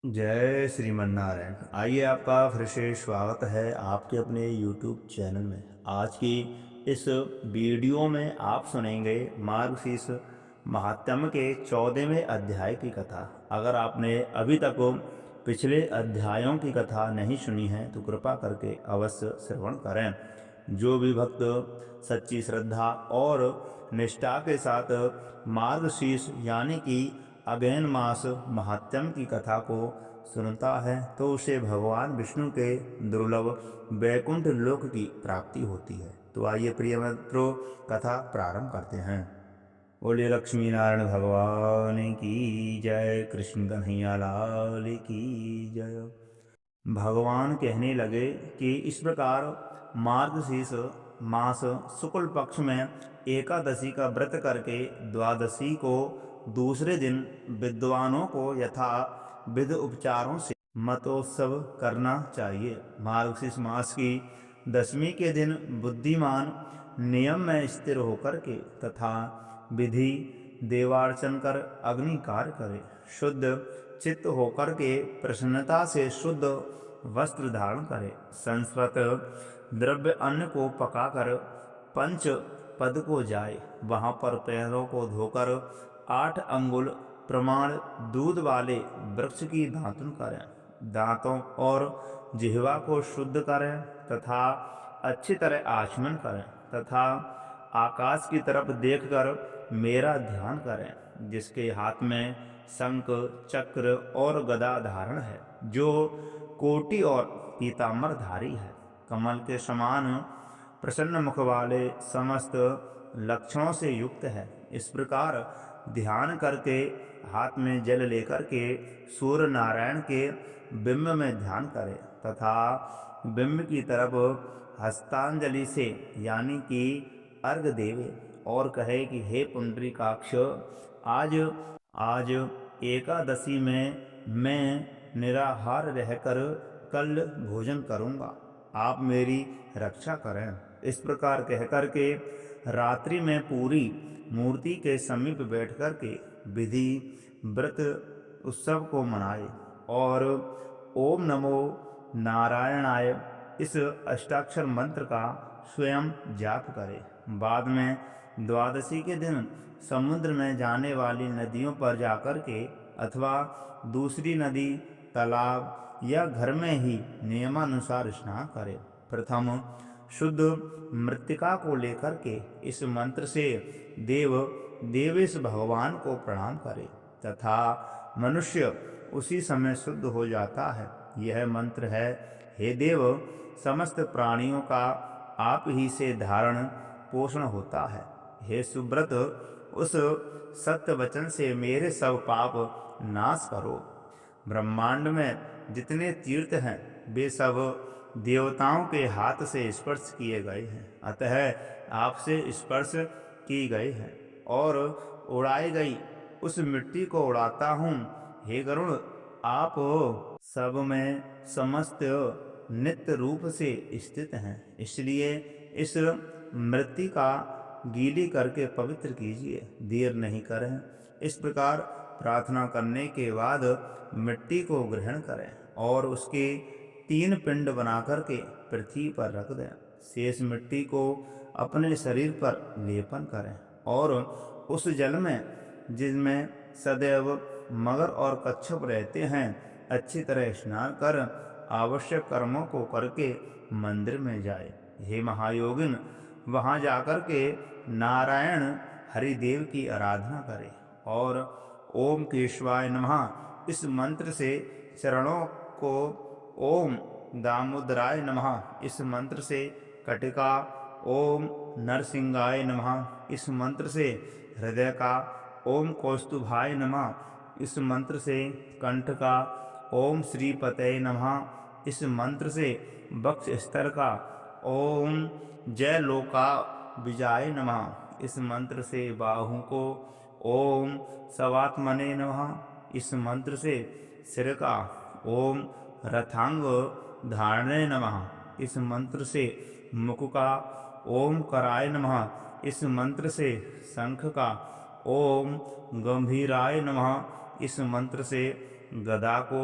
जय श्रीमन्नारायण। आइए, आपका फिर से स्वागत है आपके अपने YouTube चैनल में। आज की इस वीडियो में आप सुनेंगे मार्गशीर्ष महात्म्य के 14वें अध्याय की कथा। अगर आपने अभी तक पिछले अध्यायों की कथा नहीं सुनी है तो कृपा करके अवश्य श्रवण करें। जो भी भक्त सच्ची श्रद्धा और निष्ठा के साथ मार्गशीर्ष यानी कि अगहन मास महात्म्य की कथा को सुनता है तो उसे भगवान विष्णु के दुर्लभ वैकुंठ लोक की प्राप्ति होती है। तो आइए प्रिय मित्रों, कथा प्रारंभ करते हैं। बोलिए लक्ष्मी नारायण भगवान की जय, कृष्ण कन्हैया लाल की जय। भगवान कहने लगे कि इस प्रकार मार्गशीर्ष मास शुक्ल पक्ष में एकादशी का व्रत करके द्वादशी को दूसरे दिन विद्वानों को यथा विध उपचारों से मतोत्सव करना चाहिए। मार्गशीर्ष मास की दशमी के दिन बुद्धिमान नियम में स्थिर होकर के तथा विधि देवार्चन कर अग्नि कार्य करे, शुद्ध चित्त होकर के प्रसन्नता से शुद्ध वस्त्र धारण करे, संस्कृत द्रव्य अन्न को पकाकर पंच पद को जाए, वहां पर पैरों को धोकर 8 अंगुल प्रमाण दूध वाले वृक्ष की दातुन करें, दांतों और जिह्वा को शुद्ध करें तथा अच्छी तरह आचमन करें तथा आकाश की तरफ देखकर मेरा ध्यान करें, जिसके हाथ में शंख चक्र और गदा धारण है, जो कोटि और पीताम्बर धारी है, कमल के समान प्रसन्न मुख वाले समस्त लक्षणों से युक्त है। इस प्रकार ध्यान करके हाथ में जल लेकर के सूर्य नारायण के बिंब में ध्यान करे तथा बिंब की तरफ हस्तांजलि से यानी कि अर्घ देवे और कहे कि हे पुंडरीकाक्ष, आज आज एकादशी में मैं निराहार रहकर कल भोजन करूंगा, आप मेरी रक्षा करें। इस प्रकार कहकर के रात्रि में पूरी मूर्ति के समीप बैठकर के विधि व्रत उत्सव को मनाए और ओम नमो नारायणाय इस अष्टाक्षर मंत्र का स्वयं जाप करे। बाद में द्वादशी के दिन समुद्र में जाने वाली नदियों पर जाकर के अथवा दूसरी नदी, तालाब या घर में ही नियमानुसार स्नान करे। प्रथम शुद्ध मृत्तिका को लेकर के इस मंत्र से देवेश भगवान को प्रणाम करे तथा मनुष्य उसी समय शुद्ध हो जाता है। यह मंत्र है, हे देव, समस्त प्राणियों का आप ही से धारण पोषण होता है। हे सुब्रत, उस सत्य वचन से मेरे सब पाप नाश करो। ब्रह्मांड में जितने तीर्थ हैं वे सब देवताओं के हाथ से स्पर्श किए गए हैं, अतः आपसे स्पर्श की गए हैं और उड़ाई गई उस मिट्टी को उड़ाता हूँ। हे गरुड़, आप सब में समस्त नित्य रूप से स्थित हैं, इसलिए इस मृत्तिका गीली करके पवित्र कीजिए, देर नहीं करें। इस प्रकार प्रार्थना करने के बाद मिट्टी को ग्रहण करें और उसके 3 पिंड बनाकर के पृथ्वी पर रख दें। शेष मिट्टी को अपने शरीर पर लेपन करें और उस जल में जिसमें सदैव मगर और कच्छप रहते हैं अच्छी तरह स्नान कर आवश्यक कर्मों को करके मंदिर में जाए। हे महायोगिन, वहाँ जाकर के नारायण हरिदेव की आराधना करें और ओम केशवाय नमः इस मंत्र से चरणों को, ओम दामोदराय नमः इस मंत्र से कटिका, ओम नरसिंहाय नमः इस मंत्र से हृदय का, ओम कौस्तुभाय नमः इस मंत्र से कंठ का, ओम श्रीपतये नमः इस मंत्र से वक्ष स्तर का, ओम जय लोका विजाय नमः इस मंत्र से बाहु को, ओम सवात्मने नमः इस मंत्र से सिर का, ओम रथांग धारणे नमः इस मंत्र से मुख का, ओम कराय नमः इस मंत्र से शंख का, ओम गंभीराय नमः इस मंत्र से गदा को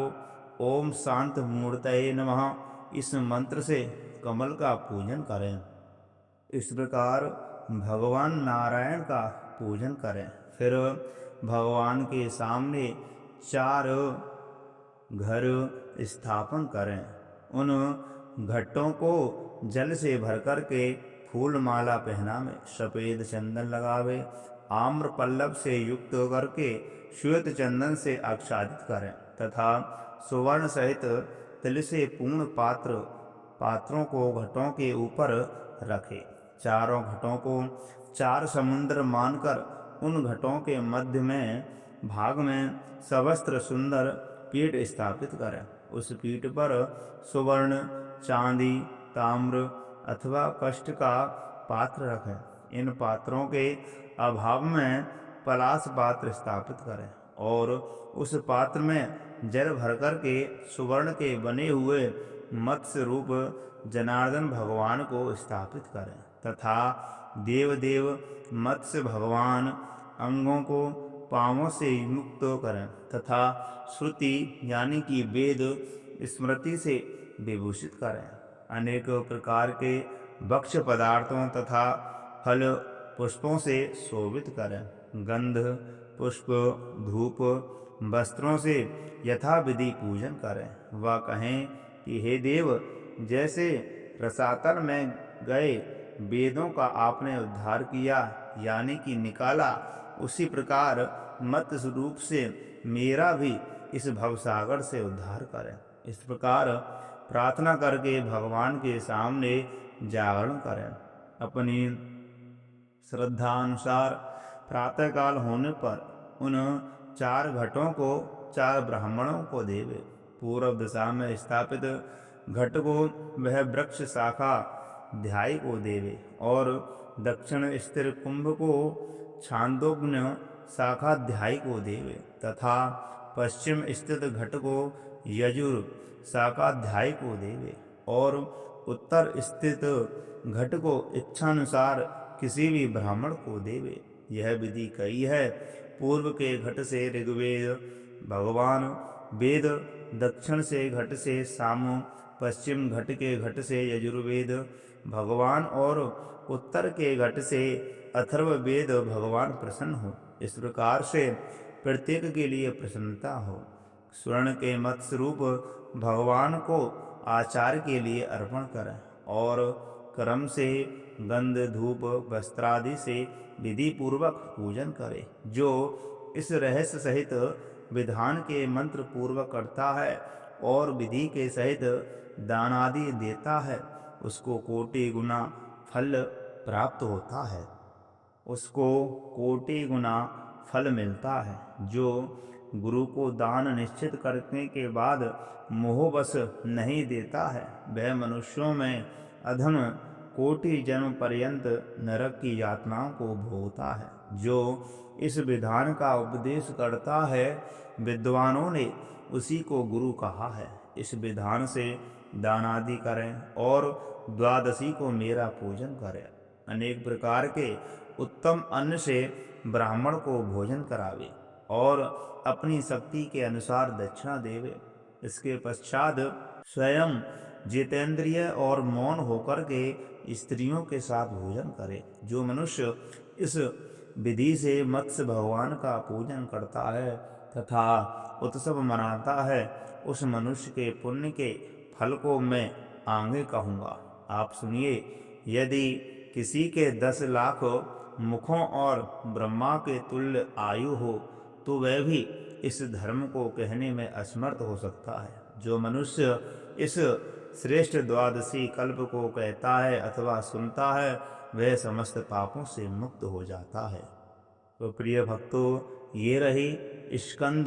ओम शांत मूर्तये नमः इस मंत्र से कमल का पूजन करें। इस प्रकार भगवान नारायण का पूजन करें। फिर भगवान के सामने 4 घर स्थापन करें। उन घटों को जल से भर कर के फूल माला पहनावे, सफेद चंदन लगावे, आम्र पल्लव से युक्त करके श्वेत चंदन से आच्छादित करें तथा सुवर्ण सहित तिल से पूर्ण पात्रों को घटों के ऊपर रखे। चारों घटों को 4 समुद्र मानकर उन घटों के मध्य में भाग में सवस्त्र सुंदर पीठ स्थापित करें। उस पीठ पर सुवर्ण, चांदी, ताम्र अथवा काष्ठ का पात्र रखें। इन पात्रों के अभाव में पलाश पात्र स्थापित करें और उस पात्र में जल भरकर के सुवर्ण के बने हुए मत्स्य रूप जनार्दन भगवान को स्थापित करें तथा देवदेव मत्स्य भगवान अंगों को पांवों से मुक्त करें तथा श्रुति यानी कि वेद स्मृति से विभूषित करें। अनेक प्रकार के भक्ष्य पदार्थों तथा फल पुष्पों से शोभित करें। गंध, पुष्प, धूप, वस्त्रों से यथाविधि पूजन करें। वह कहें कि हे देव, जैसे रसातल में गए वेदों का आपने उद्धार किया यानी कि निकाला, उसी प्रकार मत्स्य रूप से मेरा भी इस भवसागर से उद्धार करें। इस प्रकार प्रार्थना करके भगवान के सामने जागरण करें। अपनी श्रद्धा अनुसार प्रातःकाल होने पर उन 4 घटों को 4 ब्राह्मणों को देवे। पूर्व दिशा में स्थापित घट को वह वृक्ष शाखा ध्याय को देवे और दक्षिण स्थिर कुंभ को छांदोग्य शाखा ध्याय को देवे तथा पश्चिम स्थित घट को यजुर शाखा ध्याय को देवे और उत्तर स्थित घट को इच्छानुसार किसी भी ब्राह्मण को देवे। यह विधि कही है। पूर्व के घट से ऋग्वेद भगवान, वेद दक्षिण से घट से साम, पश्चिम घट के घट से यजुर्वेद भगवान और उत्तर के घट से अथर्ववेद भगवान प्रसन्न हो। इस प्रकार से प्रत्येक के लिए प्रसन्नता हो। स्वर्ण के मत्स्य रूप भगवान को आचार्य के लिए अर्पण करें और क्रम से गंध, धूप, वस्त्रादि से विधि पूर्वक पूजन करें। जो इस रहस्य सहित विधान के मंत्र पूर्वक करता है और विधि के सहित दान आदि देता है, उसको कोटि गुना फल प्राप्त होता है, उसको कोटि गुना फल मिलता है। जो गुरु को दान निश्चित करने के बाद मोहवश नहीं देता है, वह मनुष्यों में अधम कोटि जन्म पर्यंत नरक की यातनाओं को भोगता है। जो इस विधान का उपदेश करता है, विद्वानों ने उसी को गुरु कहा है। इस विधान से दान आदि करें और द्वादशी को मेरा पूजन करें। अनेक प्रकार के उत्तम अन्न से ब्राह्मण को भोजन करावे और अपनी शक्ति के अनुसार दक्षिणा देवे। इसके पश्चात स्वयं जितेंद्रिय और मौन होकर के स्त्रियों के साथ भोजन करे। जो मनुष्य इस विधि से मत्स्य भगवान का पूजन करता है तथा उत्सव मनाता है, उस मनुष्य के पुण्य के फल को मैं आगे कहूँगा। आप सुनिए। यदि किसी के 10 लाख मुखों और ब्रह्मा के तुल्य आयु हो तो वह भी इस धर्म को कहने में असमर्थ हो सकता है। जो मनुष्य इस श्रेष्ठ द्वादशी कल्प को कहता है अथवा सुनता है, वह समस्त पापों से मुक्त हो जाता है। तो प्रिय भक्तों, ये रही स्कंद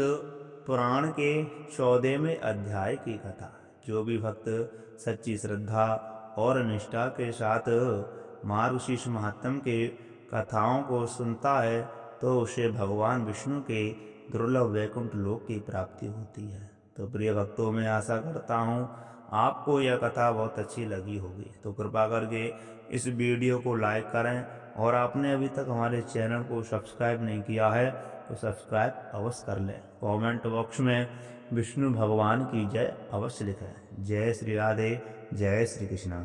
पुराण के 14वें अध्याय की कथा। जो भी भक्त सच्ची श्रद्धा और निष्ठा के साथ मारुशीष महात्म के कथाओं को सुनता है तो उसे भगवान विष्णु के दुर्लभ वैकुंठ लोक की प्राप्ति होती है। तो प्रिय भक्तों, मैं आशा करता हूँ आपको यह कथा बहुत अच्छी लगी होगी। तो कृपा करके इस वीडियो को लाइक करें और आपने अभी तक हमारे चैनल को सब्सक्राइब नहीं किया है तो सब्सक्राइब अवश्य कर लें। कमेंट बॉक्स में विष्णु भगवान की जय अवश्य लिखें। जय श्री राधे, जय श्री कृष्ण।